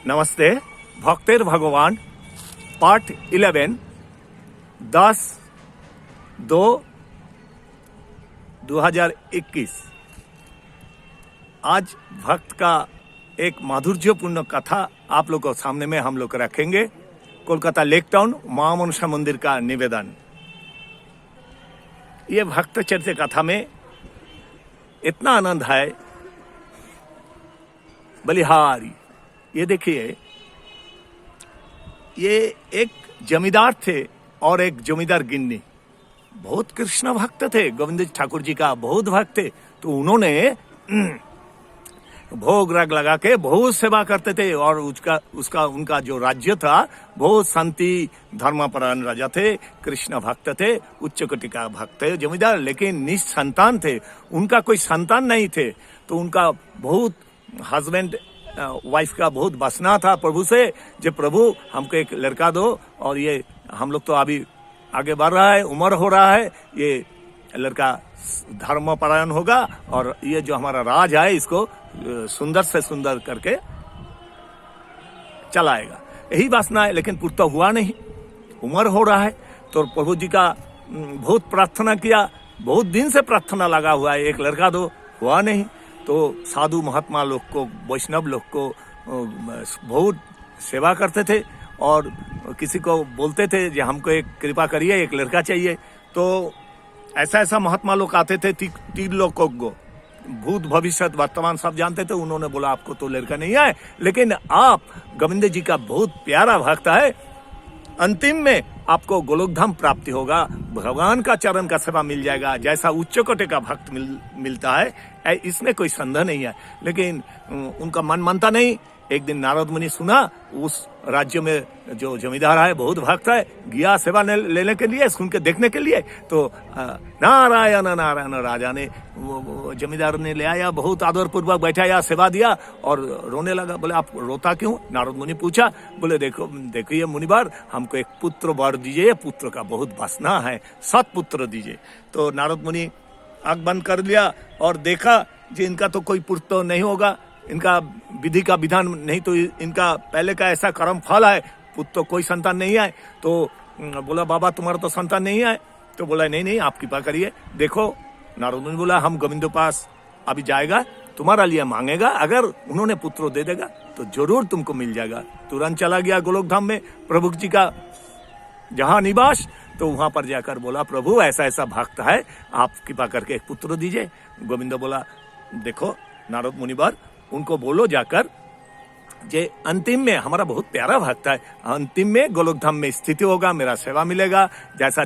नमस्ते। भक्तेर भगवान पार्ट 11 10/2/2021। आज भक्त का एक माधुर्यपूर्ण कथा आप लोग को सामने में हम लोग रखेंगे। कोलकाता लेक टाउन मां मनसा मंदिर का निवेदन। ये भक्त चरित्र कथा में इतना आनंद है, बलिहारी। ये देखिए, ये एक जमींदार थे और एक जमींदार गिन्नी। बहुत कृष्ण भक्त थे, गोविंद ठाकुर जी का बहुत भक्त थे। तो उन्होंने भोग राग लगा के बहुत सेवा करते थे और उनका जो राज्य था बहुत शांति धर्मपरायण राजा थे, कृष्ण भक्त थे, उच्च कोटि का भक्त थे जमींदार, लेकिन निसंतान थे। उनका कोई संतान नहीं थे। तो उनका बहुत हस्बैंड वाइफ का बहुत वासना था प्रभु से, जो प्रभु हमको एक लड़का दो। और ये हम लोग तो अभी आगे बढ़ रहा है, उम्र हो रहा है, ये लड़का धर्मपरायण होगा और ये जो हमारा राज है इसको सुंदर से सुंदर करके चलाएगा। यही वासना है, लेकिन पूर्ता हुआ नहीं। उम्र हो रहा है तो प्रभु जी का बहुत प्रार्थना किया, बहुत दिन से प्रार्थना लगा हुआ है, एक लड़का दो, हुआ नहीं। तो साधु महात्मा लोग को, वैष्णव लोग को बहुत सेवा करते थे और किसी को बोलते थे कि हमको एक कृपा करिए, एक लड़का चाहिए। तो ऐसा महात्मा लोग आते थे, तीन लोगों को भूत भविष्य वर्तमान सब जानते थे। उन्होंने बोला आपको तो लड़का नहीं है, लेकिन आप गोविंद जी का बहुत प्यारा भक्त है, अंतिम में आपको गोलोकधाम प्राप्ति होगा, भगवान का चरण का सेवा मिल जाएगा, जैसा उच्च कोटि का भक्त मिलता है, इसमें कोई संदेह नहीं है। लेकिन उनका मन मानता नहीं। एक दिन नारद मुनि सुना उस राज्य में जो जमींदार है बहुत भक्त है, गया सेवा लेने के लिए, सुन के देखने के लिए। तो नारायण नारायण राजा ने, जमींदार ने ले आया, बहुत आदर पूर्वक बैठाया, सेवा दिया और रोने लगा। बोले आप रोता क्यों? नारद मुनि पूछा। बोले देखिए मुनिवर, हमको एक पुत्र वर दीजिए, पुत्र का बहुत वासना है, 7 पुत्र दीजिए। तो नारद मुनि आंख बंद कर लिया और देखा कि इनका तो कोई पुत्र नहीं होगा, इनका विधि का विधान नहीं, तो इनका पहले का ऐसा कर्म फल है, पुत्र तो कोई संतान नहीं है। तो बोला बाबा तुम्हारा तो संतान नहीं है। तो बोला नहीं आप कृपा करिए। देखो नारद मुनि बोला हम गोविंद पास अभी जाएगा, तुम्हारा लिए मांगेगा, अगर उन्होंने पुत्र दे देगा तो जरूर तुमको मिल जाएगा। तुरंत चला गया गोलोकधाम में प्रभु जी का जहां निवास। तो वहां पर जाकर बोला प्रभु ऐसा भक्त है, आप कृपा करके एक पुत्र दीजिए। गोविंद बोला देखो नारद मुनिवर, उनको बोलो जाकर जे अंतिम में हमारा बहुत प्यारा भक्त है, अंतिम में गोलोकधाम में स्थिति होगा, मेरा सेवा मिलेगा, जैसा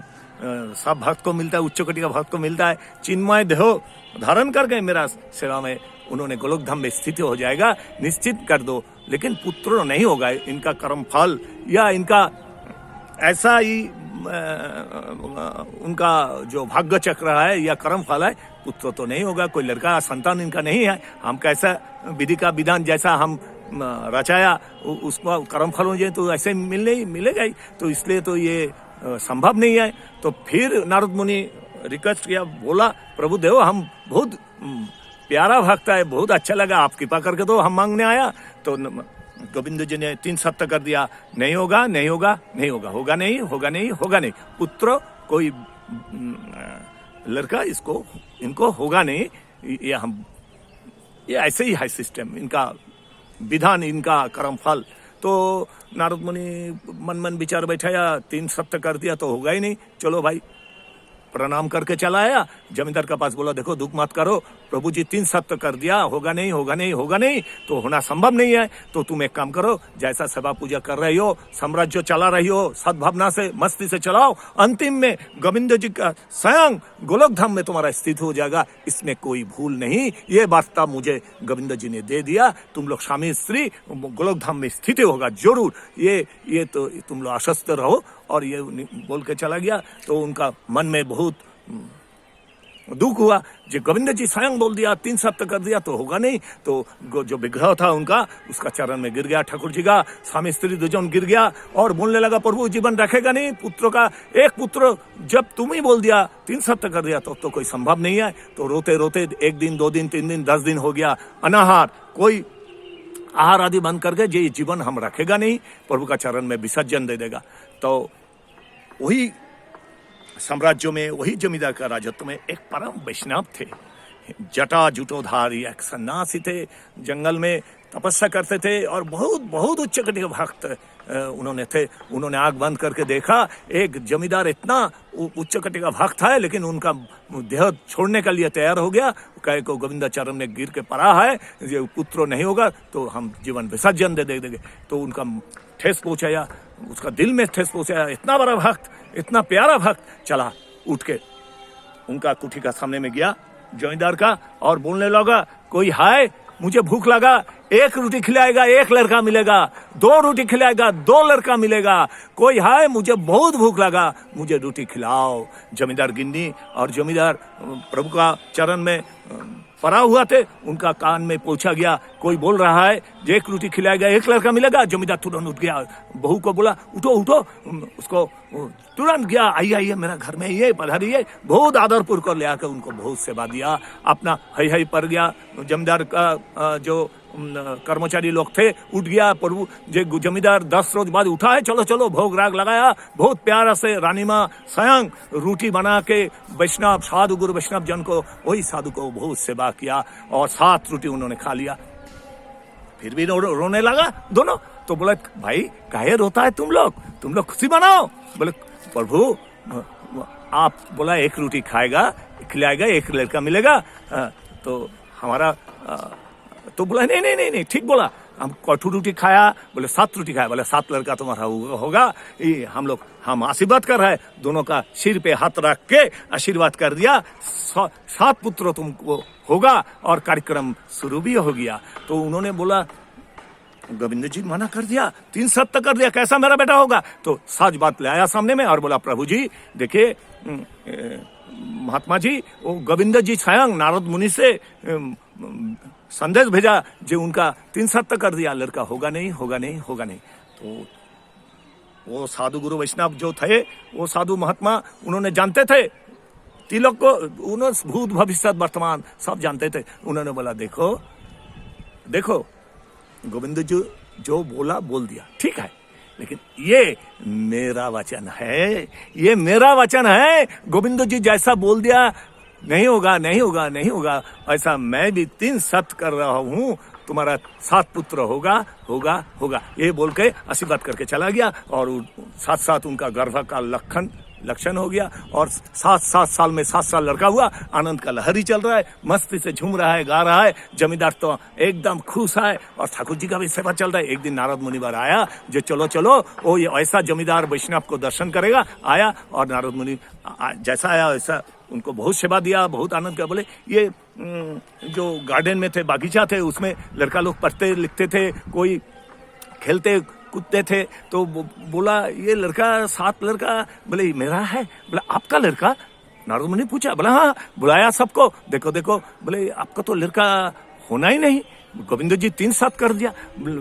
सब भक्त को मिलता है, उच्च कोटि का भक्त को मिलता है, चिन्मय देह धारण करके मेरा सेवा में उन्होंने गोलोकधाम में स्थिति हो जाएगा, निश्चित कर दो। लेकिन पुत्र नहीं होगा, इनका कर्म फल या इनका ऐसा ही उनका जो भाग्य चक्र है या कर्म फल है, पुत्र तो नहीं होगा, कोई लड़का संतान इनका नहीं है। हम कैसा विधि का विधान जैसा हम रचाया उसको कर्म फल हो जाए तो ऐसे मिलेगा ही, तो इसलिए तो ये संभव नहीं है। तो फिर नारद मुनि रिक्वेस्ट किया, बोला प्रभु देव हम बहुत प्यारा भक्त है, बहुत अच्छा लगा, आप कृपा करके तो हम मांगने आया। तो गोविंद जी ने 3 सत्य कर दिया, नहीं होगा नहीं होगा नहीं होगा, होगा नहीं होगा नहीं होगा नहीं, पुत्र कोई लड़का इनको होगा नहीं। ये ऐसे ही है सिस्टम, इनका विधान, इनका कर्म फल। तो नारद मुनि मन विचार बैठाया, 3 सत्य कर दिया तो होगा ही नहीं। चलो भाई, प्रणाम करके चला आया जमींदार के पास। बोला देखो दुख मत करो, प्रभु जी 3 सत्य कर दिया, होगा नहीं होगा नहीं होगा नहीं, तो होना संभव नहीं है। तो तुम एक काम करो, जैसा सेवा पूजा कर रही हो, साम्राज्य चला रही हो, सद्भावना से मस्ती से चलाओ, अंतिम में गोविंद जी का स्वयं गोलोकधाम में तुम्हारा स्थित हो जाएगा, इसमें कोई भूल नहीं। ये वार्ता मुझे गोविंद जी ने दे दिया, तुम लोग स्वामी स्त्री गोलोकधाम में स्थित होगा जरूर, ये तो तुम लोग आश्वस्त रहो। और ये बोल के चला गया। तो उनका मन में बहुत दुख हुआ, जो गोविंद जी स्वयं बोल दिया, 3 सत्य कर दिया तो होगा नहीं। तो जो विग्रह था उनका, उसका चरण में गिर गया ठाकुर जी का, स्वामी स्त्री दुजन गिर गया और बोलने लगा प्रभु जीवन रखेगा नहीं, पुत्र का एक पुत्र जब तुम ही बोल दिया, 3 सत्य कर दिया तो कोई संभव नहीं है। तो रोते रोते 1 दिन 2 दिन 3 दिन 10 दिन हो गया, अनाहार, कोई आहार आदि बंद करके ये जीवन हम रखेगा नहीं, प्रभु का चरण में विसर्जन दे देगा। तो वही साम्राज्यों में, वही जमींदार का राजत्व में एक परम वैष्णव थे, जटा जुटोधारी एक सन्यासी थे, जंगल में तपस्या करते थे और बहुत बहुत उच्च कोटि के भक्त उन्होंने थे। उन्होंने आंख बंद करके देखा, एक जमींदार इतना उच्च कोटि का भक्त है, लेकिन उनका देह छोड़ने के लिए तैयार हो गया। कहे को गोविंदाचरण में गिर के पड़ा है, ये पुत्र नहीं होगा तो हम जीवन विसर्जन दे देंगे। तो उनका ठेस पहुंचाया, उसका दिल में ठेस पहुंचाया। इतना बड़ा भक्त, इतना प्यारा भक्त, चला उठ के उनका कुठी का सामने में गया जमींदार का और बोलने लगा, कोई है, मुझे भूख लगा, एक रोटी खिलाएगा एक लड़का मिलेगा, दो रोटी खिलाएगा दो लड़का मिलेगा, कोई है, मुझे बहुत भूख लगा, मुझे रोटी खिलाओ। जमींदार गिन्नी और जमींदार प्रभु का चरण में पड़ा हुआ थे, उनका कान में पहुंचा गया, कोई बोल रहा है एक रोटी खिलाएगा एक लड़का मिलेगा। जमींदार तुरंत उठ गया, बहू को बोला उठो उठो, उसको तुरंत गया, आइए आइए मेरा घर में ये पधारिए, बहुत आदरपूर्वक कर ले आकर उनको बहुत सेवा दिया, अपना हई पर गया। जमींदार का जो कर्मचारी लोग थे उठ गया, प्रभु जो जमींदार 10 रोज बाद उठा है, चलो चलो भोग राग लगाया, बहुत प्यारा से रानी माँ स्वयं रोटी बना के वैष्णव साधु गुरु वैष्णव जन को, वही साधु को बहुत सेवा किया और 7 रोटी उन्होंने खा लिया। फिर भी रोने लगा दोनों। तो बोला भाई काहे रोता है तुम लोग खुशी मनाओ। बोले प्रभु आप बोला एक रोटी खाएगा खिलाएगा एक लड़का मिलेगा, तो हमारा तो बोला नहीं ठीक बोला, हम कठोर रोटी खाया, बोले 7 रोटी खाया, बोले 7 लड़का तुम्हारा होगा। ये हम आशीर्वाद कर रहे हैं, दोनों का सिर पे हाथ रख के आशीर्वाद कर दिया, 7 पुत्र तुमको होगा और कार्यक्रम शुरू भी हो गया। तो उन्होंने बोला गोविंद जी मना कर दिया, 3 सत्य कर दिया, कैसा मेरा बेटा होगा। तो सच बात ले आया सामने में और बोला प्रभु जी देखिए महात्मा जी, वो गोविंद जी स्वयं नारद मुनि से संदेश भेजा जो उनका 3 सत्य कर दिया, लड़का होगा नहीं होगा नहीं होगा नहीं। तो वो साधु गुरु वैष्णव जो थे, वो साधु महात्मा, उन्होंने जानते थे तिलक को, उन्होंने भूत भविष्य वर्तमान सब जानते थे। उन्होंने बोला देखो देखो गोविंद जी जो बोला बोल दिया ठीक है, लेकिन ये मेरा वचन है, ये मेरा वचन है, गोविंद जी जैसा बोल दिया नहीं होगा नहीं होगा नहीं होगा, ऐसा मैं भी 3 सत्य कर रहा हूँ, तुम्हारा 7 पुत्र होगा होगा होगा, ये बोल के आशीर्वाद करके चला गया। और साथ साथ उनका गर्भ का लक्षण हो गया और 7 साल में 7 साल लड़का हुआ। आनंद का लहरी चल रहा है, मस्ती से झूम रहा है, गा रहा है। जमींदार तो एकदम खुश है और ठाकुर जी का भी सेवा चल रहा है। एक दिन नारद मुनिवर आया जो चलो चलो वो ये ऐसा जमींदार वैष्णव को दर्शन करेगा, आया और नारद मुनि जैसा आया वैसा उनको बहुत सेवा दिया, बहुत आनंद का। बोले ये जो गार्डन में थे, बागीचा थे, उसमें लड़का लोग पढ़ते लिखते थे, कोई खेलते कूदते थे। तो बोला ये लड़का 7 लड़का, बोले मेरा है। बोला आपका लड़का? नारद मुनि पूछा। बोला हाँ। बुलाया सबको, देखो देखो, बोले आपका तो लड़का होना ही नहीं, गोविंद जी 3 सत्य कर दिया।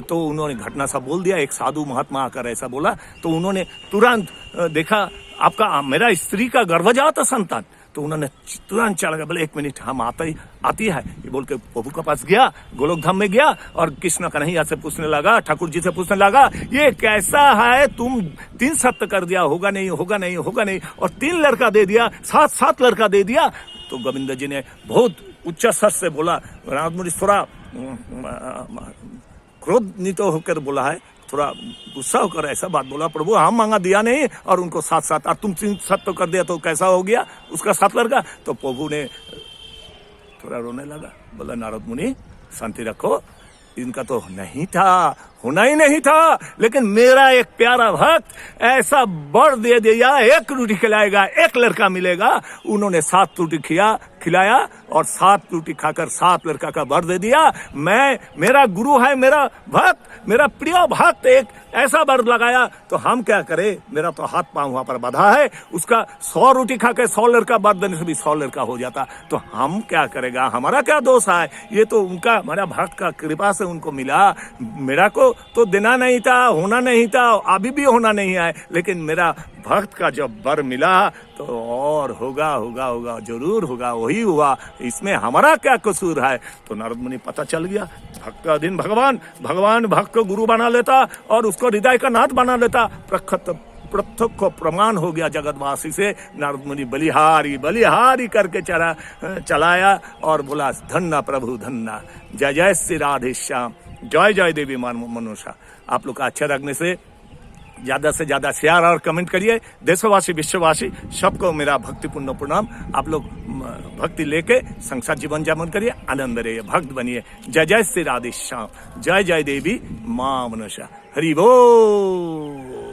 तो उन्होंने घटना सा बोल दिया, एक साधु महात्मा आकर ऐसा बोला। तो उन्होंने तुरंत देखा आपका मेरा स्त्री का गर्भजात संतान। तो उन्होंने तुरंत चला गया, बोले 1 मिनट हम आती है, ये बोल के प्रभु के पास गया, गोलोक धाम में गया और कृष्ण कन्हैया से पूछने लगा, ठाकुर जी से पूछने लगा ये कैसा है, तुम 3 सत्य कर दिया, होगा नहीं होगा नहीं होगा नहीं, और 3 लड़का दे दिया, 7 लड़का दे दिया। तो गोविंद जी ने बहुत उच्च स्वर से बोला, नारद मुनि थोड़ा क्रोधित होकर बोला है, थोड़ा गुस्सा होकर ऐसा बात बोला, प्रभु हम मांगा दिया नहीं और उनको 7 और तुम 3 सत्य कर दिया, तो कैसा हो गया उसका 7 लड़का। तो प्रभु ने थोड़ा रोने लगा, बोला नारद मुनि शांति रखो, इनका तो नहीं था, होना ही नहीं था, लेकिन मेरा एक प्यारा भक्त ऐसा वर दे दिया, 1 रोटी खिलाएगा 1 लड़का मिलेगा। उन्होंने 7 रोटी खिलाया और 7 रोटी खाकर 7 लड़का का वर दे दिया। मेरा गुरु है, मेरा भक्त, मेरा प्रिय भक्त एक ऐसा वर लगाया, तो हम क्या करें, मेरा तो हाथ पांव वहां पर बंधा है, उसका 100 रोटी खाकर 100 लड़का वर देने से भी 100 लड़का हो जाता, तो हम क्या करेगा, हमारा क्या दोष है, ये तो उनका हमारा भक्त का कृपा से उनको मिला, मेरा को तो देना नहीं था, होना नहीं था, अभी भी होना नहीं है, लेकिन मेरा भक्त का जब वर मिला तो और होगा होगा होगा जरूर होगा, वही हुआ, इसमें हमारा क्या कसूर है। तो नारद मुनि पता चल गया भक्त का अधीन भगवान, भगवान भक्त को गुरु बना लेता और उसको हृदय का नाथ बना लेता। प्रत्यक्ष प्रमाण हो गया जगतवासी से। नारद मुनि बलिहारी बलिहारी करके चलाया और बोला धन्ना प्रभु धन्ना, जय जय श्री राधे श्याम, जय जय देवी मनोषा। आप लोग का अच्छा लगने से ज्यादा शेयर और कमेंट करिए। देशवासी विश्ववासी सबको मेरा भक्तिपूर्ण प्रणाम। आप लोग भक्ति लेके संसार जीवन यापन करिए, आनंद रहिए, भक्त बनिए। जय जय श्री राधे श्याम, जय जय देवी मां मनोषा। हरि बोल।